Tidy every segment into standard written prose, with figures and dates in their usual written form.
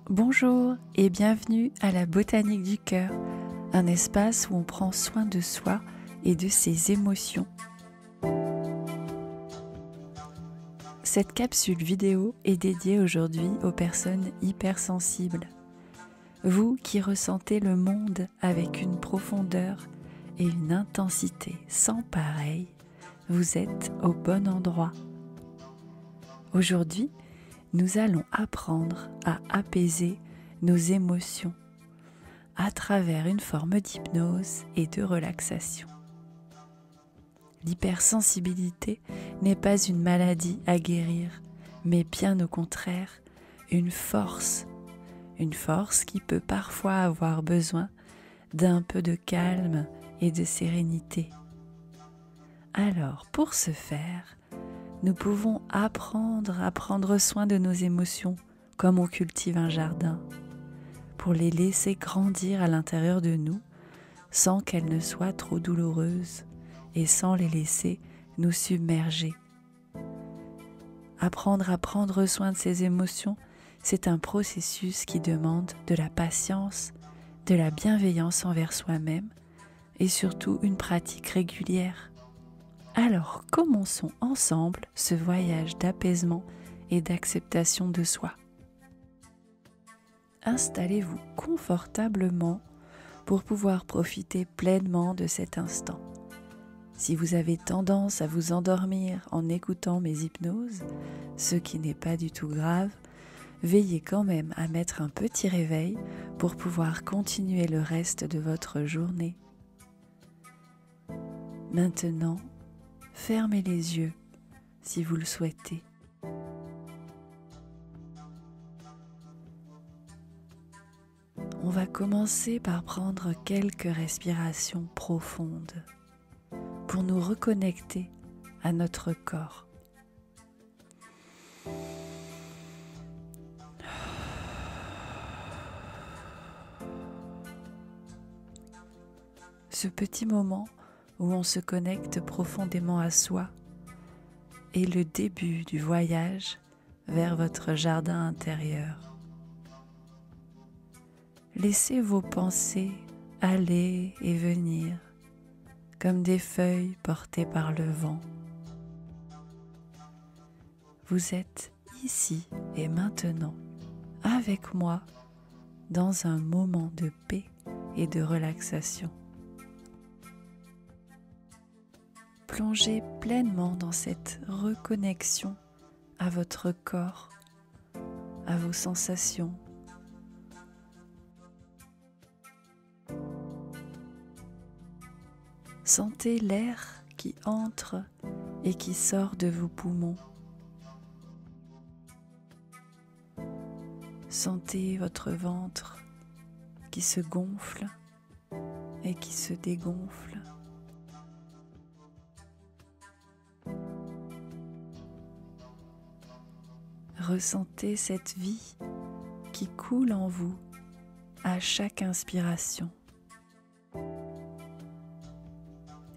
Bonjour et bienvenue à la Botanique du Cœur, un espace où on prend soin de soi et de ses émotions. Cette capsule vidéo est dédiée aujourd'hui aux personnes hypersensibles. Vous qui ressentez le monde avec une profondeur et une intensité sans pareil, vous êtes au bon endroit. Aujourd'hui, nous allons apprendre à apaiser nos émotions à travers une forme d'hypnose et de relaxation. L'hypersensibilité n'est pas une maladie à guérir, mais bien au contraire, une force qui peut parfois avoir besoin d'un peu de calme et de sérénité. Alors, pour ce faire, nous pouvons apprendre à prendre soin de nos émotions comme on cultive un jardin, pour les laisser grandir à l'intérieur de nous sans qu'elles ne soient trop douloureuses et sans les laisser nous submerger. Apprendre à prendre soin de ses émotions, c'est un processus qui demande de la patience, de la bienveillance envers soi-même et surtout une pratique régulière. Alors, commençons ensemble ce voyage d'apaisement et d'acceptation de soi. Installez-vous confortablement pour pouvoir profiter pleinement de cet instant. Si vous avez tendance à vous endormir en écoutant mes hypnoses, ce qui n'est pas du tout grave, veillez quand même à mettre un petit réveil pour pouvoir continuer le reste de votre journée. Maintenant, fermez les yeux si vous le souhaitez. On va commencer par prendre quelques respirations profondes pour nous reconnecter à notre corps. Ce petit moment où on se connecte profondément à soi est le début du voyage vers votre jardin intérieur. Laissez vos pensées aller et venir comme des feuilles portées par le vent. Vous êtes ici et maintenant avec moi dans un moment de paix et de relaxation. Plongez pleinement dans cette reconnexion à votre corps, à vos sensations. Sentez l'air qui entre et qui sort de vos poumons. Sentez votre ventre qui se gonfle et qui se dégonfle. Ressentez cette vie qui coule en vous à chaque inspiration.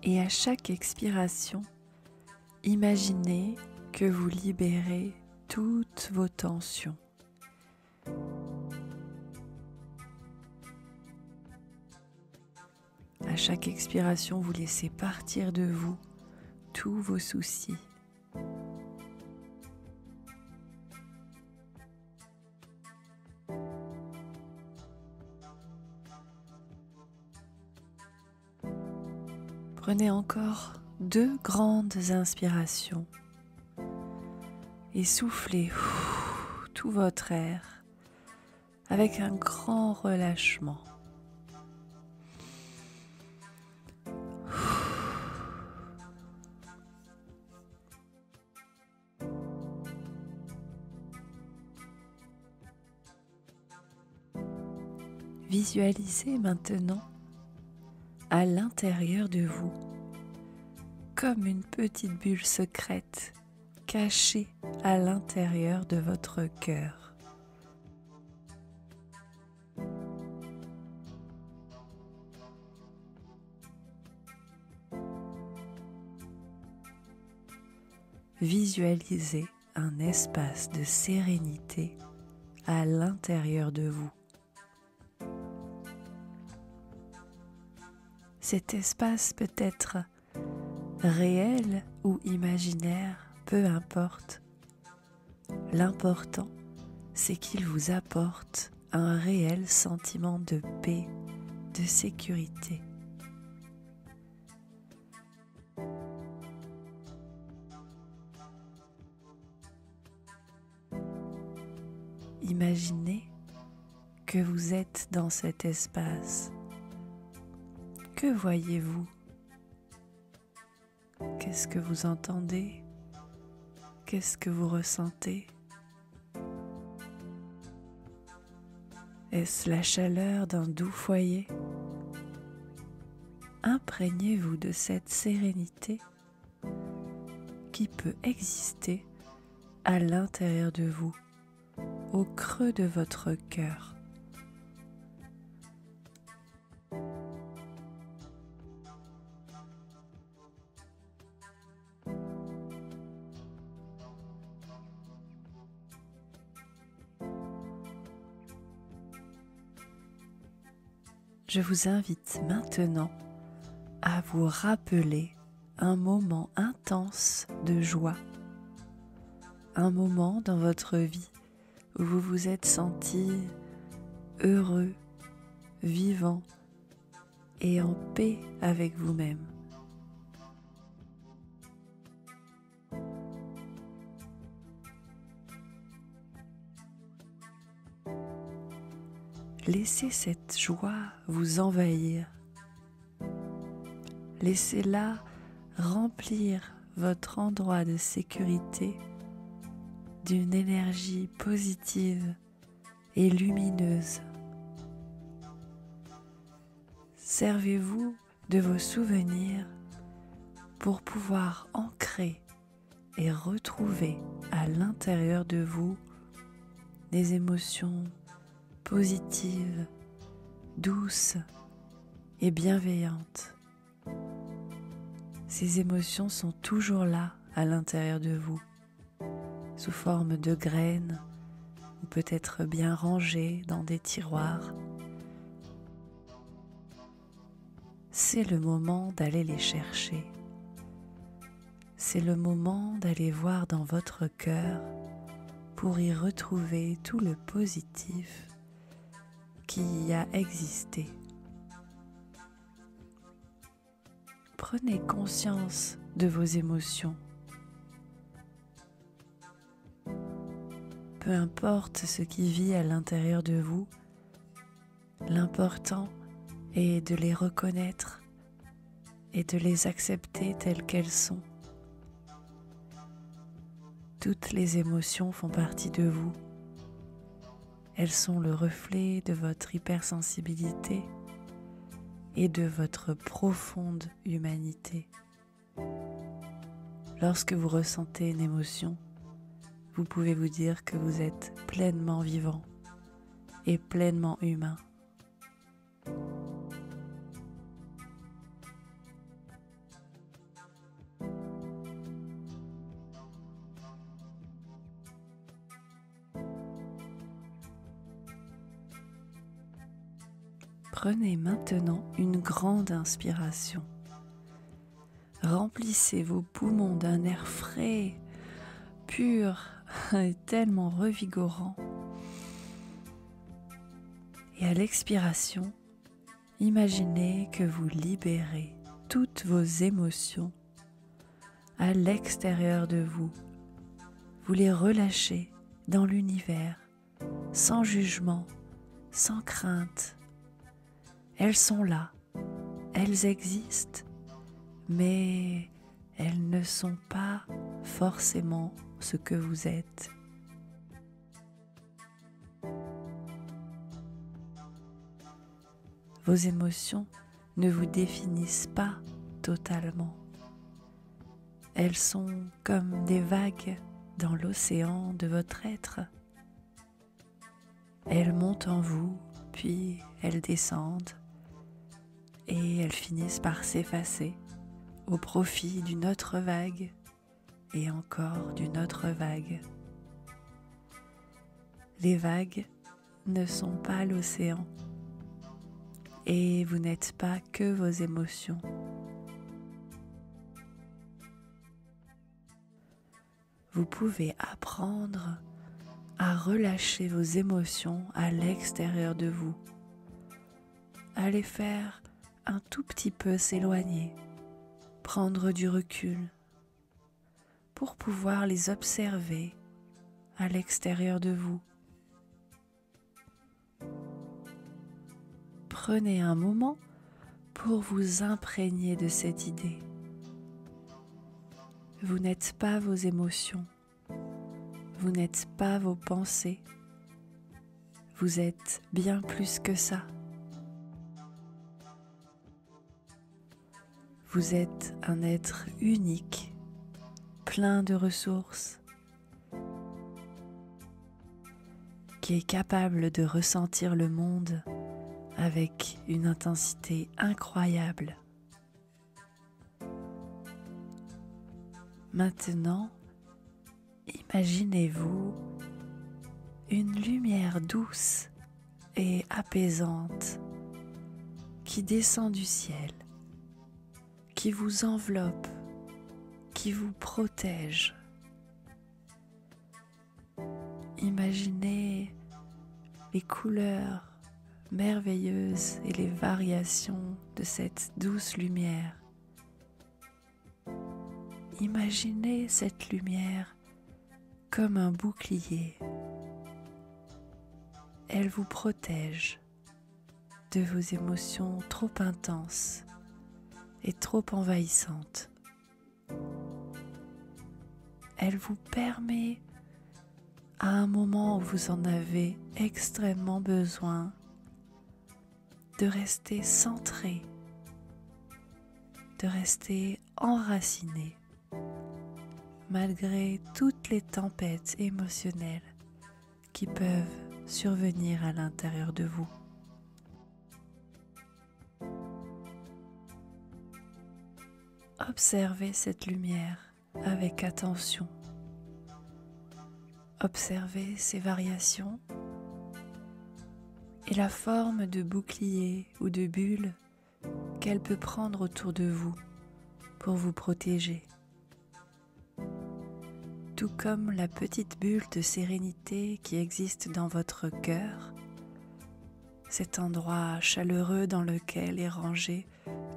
Et à chaque expiration, imaginez que vous libérez toutes vos tensions. À chaque expiration, vous laissez partir de vous tous vos soucis. Prenez encore 2 grandes inspirations et soufflez tout votre air avec un grand relâchement. Visualisez maintenant à l'intérieur de vous, comme une petite bulle secrète cachée à l'intérieur de votre cœur. Visualisez un espace de sérénité à l'intérieur de vous. Cet espace peut être réel ou imaginaire, peu importe. L'important, c'est qu'il vous apporte un réel sentiment de paix, de sécurité. Imaginez que vous êtes dans cet espace. Que voyez-vous? Qu'est-ce que vous entendez? Qu'est-ce que vous ressentez? Est-ce la chaleur d'un doux foyer? Imprégnez-vous de cette sérénité qui peut exister à l'intérieur de vous, au creux de votre cœur. Je vous invite maintenant à vous rappeler un moment intense de joie, un moment dans votre vie où vous vous êtes senti heureux, vivant et en paix avec vous-même. Laissez cette joie vous envahir. Laissez-la remplir votre endroit de sécurité d'une énergie positive et lumineuse. Servez-vous de vos souvenirs pour pouvoir ancrer et retrouver à l'intérieur de vous des émotions positives, douces et bienveillantes. Ces émotions sont toujours là à l'intérieur de vous, sous forme de graines ou peut-être bien rangées dans des tiroirs. C'est le moment d'aller les chercher. C'est le moment d'aller voir dans votre cœur pour y retrouver tout le positif qui y a existé. Prenez conscience de vos émotions. Peu importe ce qui vit à l'intérieur de vous, l'important est de les reconnaître et de les accepter telles qu'elles sont. Toutes les émotions font partie de vous. Elles sont le reflet de votre hypersensibilité et de votre profonde humanité. Lorsque vous ressentez une émotion, vous pouvez vous dire que vous êtes pleinement vivant et pleinement humain. Prenez maintenant une grande inspiration. Remplissez vos poumons d'un air frais, pur et tellement revigorant. Et à l'expiration, imaginez que vous libérez toutes vos émotions à l'extérieur de vous. Vous les relâchez dans l'univers, sans jugement, sans crainte. Elles sont là, elles existent, mais elles ne sont pas forcément ce que vous êtes. Vos émotions ne vous définissent pas totalement. Elles sont comme des vagues dans l'océan de votre être. Elles montent en vous, puis elles descendent et elles finissent par s'effacer au profit d'une autre vague et encore d'une autre vague. Les vagues ne sont pas l'océan et vous n'êtes pas que vos émotions. Vous pouvez apprendre à relâcher vos émotions à l'extérieur de vous, à les faire un tout petit peu s'éloigner, prendre du recul pour pouvoir les observer à l'extérieur de vous. Prenez un moment pour vous imprégner de cette idée. Vous n'êtes pas vos émotions, vous n'êtes pas vos pensées, vous êtes bien plus que ça. Vous êtes un être unique, plein de ressources, qui est capable de ressentir le monde avec une intensité incroyable. Maintenant, imaginez-vous une lumière douce et apaisante qui descend du ciel, qui vous enveloppe, qui vous protège. Imaginez les couleurs merveilleuses et les variations de cette douce lumière. Imaginez cette lumière comme un bouclier. Elle vous protège de vos émotions trop intenses et trop envahissantes. Elle vous permet, à un moment où vous en avez extrêmement besoin, de rester centré, de rester enraciné, malgré toutes les tempêtes émotionnelles qui peuvent survenir à l'intérieur de vous. Observez cette lumière avec attention. Observez ses variations et la forme de bouclier ou de bulle qu'elle peut prendre autour de vous pour vous protéger. Tout comme la petite bulle de sérénité qui existe dans votre cœur, cet endroit chaleureux dans lequel est rangé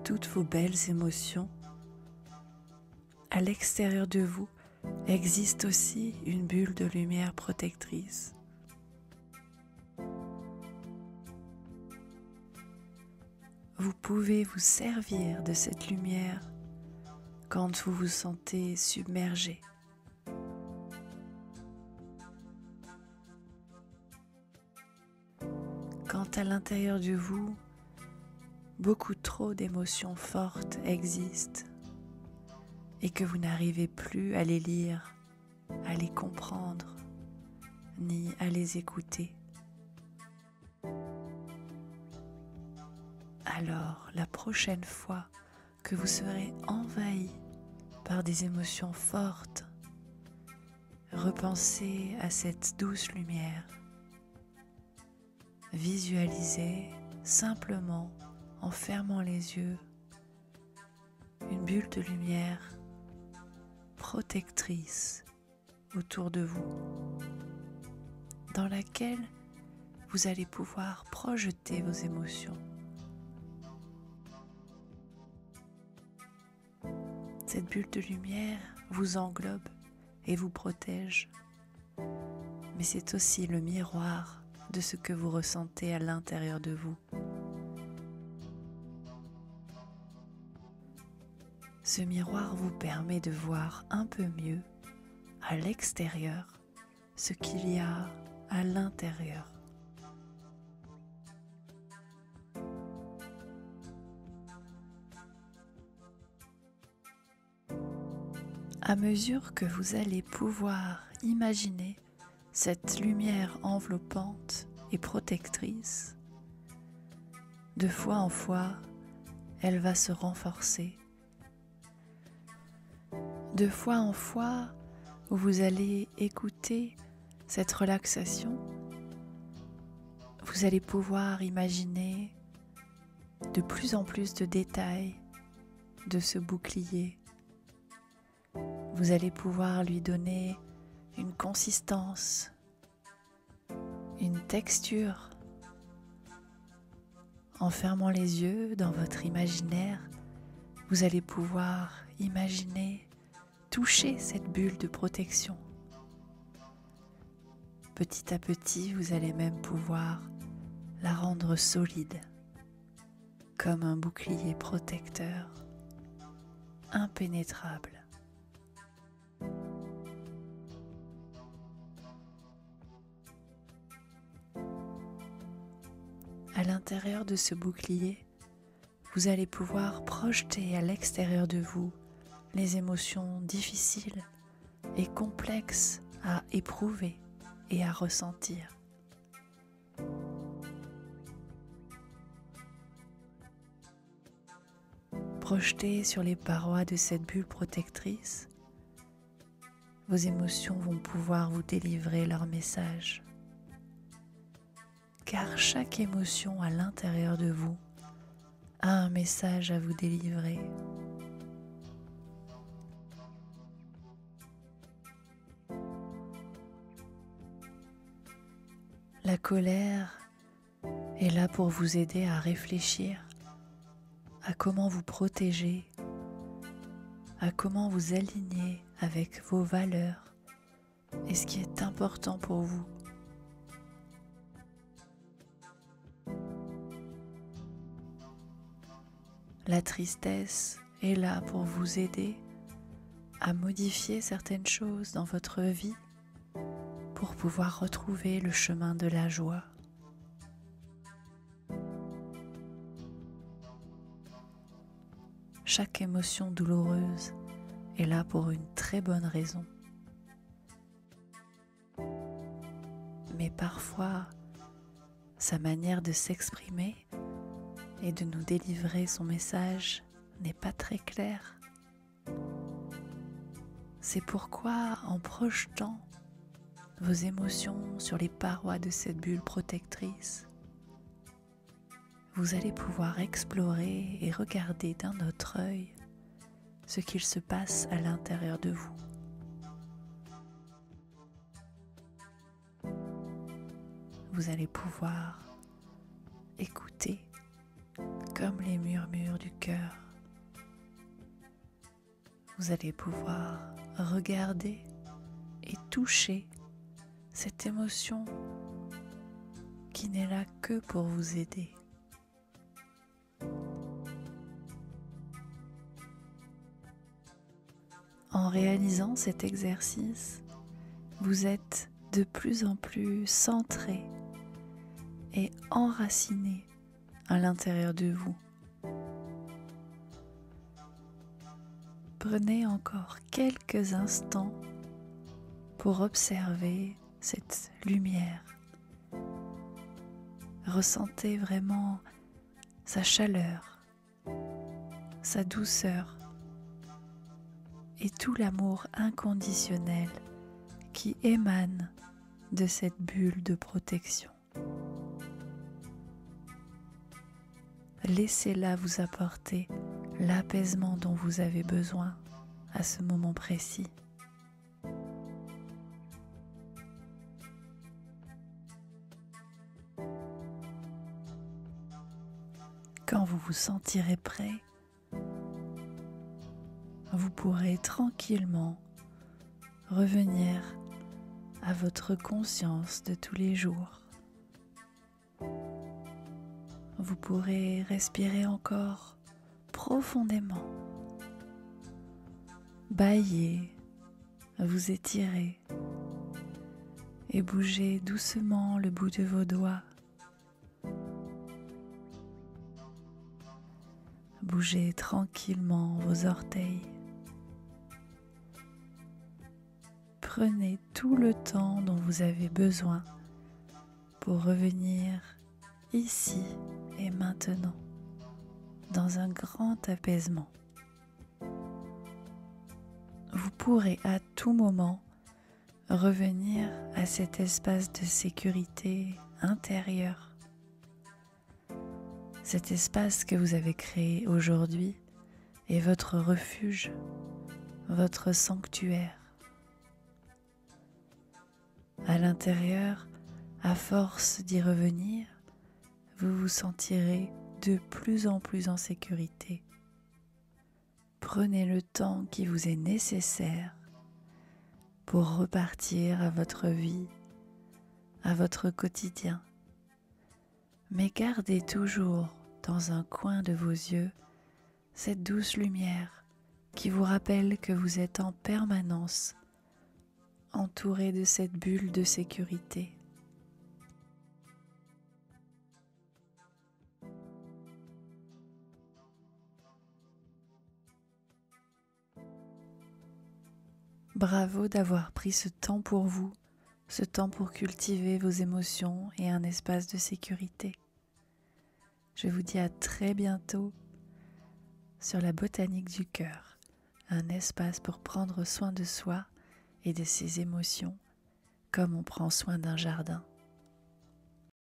toutes vos belles émotions, à l'extérieur de vous existe aussi une bulle de lumière protectrice. Vous pouvez vous servir de cette lumière quand vous vous sentez submergé. Quand à l'intérieur de vous, beaucoup trop d'émotions fortes existent et que vous n'arrivez plus à les lire, à les comprendre, ni à les écouter. Alors, la prochaine fois que vous serez envahi par des émotions fortes, repensez à cette douce lumière. Visualisez simplement, en fermant les yeux, une bulle de lumière protectrice autour de vous, dans laquelle vous allez pouvoir projeter vos émotions. Cette bulle de lumière vous englobe et vous protège, mais c'est aussi le miroir de ce que vous ressentez à l'intérieur de vous. Ce miroir vous permet de voir un peu mieux à l'extérieur ce qu'il y a à l'intérieur. À mesure que vous allez pouvoir imaginer cette lumière enveloppante et protectrice, de fois en fois, elle va se renforcer. De fois en fois, vous allez écouter cette relaxation vous allez pouvoir imaginer de plus en plus de détails de ce bouclier. Vous allez pouvoir lui donner une consistance, une texture. En fermant les yeux dans votre imaginaire, vous allez pouvoir imaginer toucher cette bulle de protection. Petit à petit, vous allez même pouvoir la rendre solide, comme un bouclier protecteur, impénétrable. À l'intérieur de ce bouclier, vous allez pouvoir projeter à l'extérieur de vous les émotions difficiles et complexes à éprouver et à ressentir. Projetez sur les parois de cette bulle protectrice, vos émotions vont pouvoir vous délivrer leur message. Car chaque émotion à l'intérieur de vous a un message à vous délivrer. La colère est là pour vous aider à réfléchir à comment vous protéger, à comment vous aligner avec vos valeurs et ce qui est important pour vous. La tristesse est là pour vous aider à modifier certaines choses dans votre vie pour pouvoir retrouver le chemin de la joie. Chaque émotion douloureuse est là pour une très bonne raison. Mais parfois, sa manière de s'exprimer et de nous délivrer son message n'est pas très claire. C'est pourquoi, en projetant vos émotions sur les parois de cette bulle protectrice, vous allez pouvoir explorer et regarder d'un autre œil ce qu'il se passe à l'intérieur de vous. Vous allez pouvoir écouter comme les murmures du cœur. Vous allez pouvoir regarder et toucher cette émotion qui n'est là que pour vous aider. En réalisant cet exercice, vous êtes de plus en plus centré et enraciné à l'intérieur de vous. Prenez encore quelques instants pour observer cette lumière. Ressentez vraiment sa chaleur, sa douceur et tout l'amour inconditionnel qui émane de cette bulle de protection. Laissez-la vous apporter l'apaisement dont vous avez besoin à ce moment précis. Quand vous vous sentirez prêt, vous pourrez tranquillement revenir à votre conscience de tous les jours. Vous pourrez respirer encore profondément, bâiller, vous étirer et bouger doucement le bout de vos doigts. Bougez tranquillement vos orteils. Prenez tout le temps dont vous avez besoin pour revenir ici et maintenant dans un grand apaisement. Vous pourrez à tout moment revenir à cet espace de sécurité intérieure Cet espace que vous avez créé aujourd'hui est votre refuge, votre sanctuaire. À l'intérieur, à force d'y revenir, vous vous sentirez de plus en plus en sécurité. Prenez le temps qui vous est nécessaire pour repartir à votre vie, à votre quotidien. Mais gardez toujours dans un coin de vos yeux cette douce lumière qui vous rappelle que vous êtes en permanence entouré de cette bulle de sécurité. Bravo d'avoir pris ce temps pour vous, ce temps pour cultiver vos émotions et un espace de sécurité. Je vous dis à très bientôt sur la botanique du cœur, un espace pour prendre soin de soi et de ses émotions comme on prend soin d'un jardin.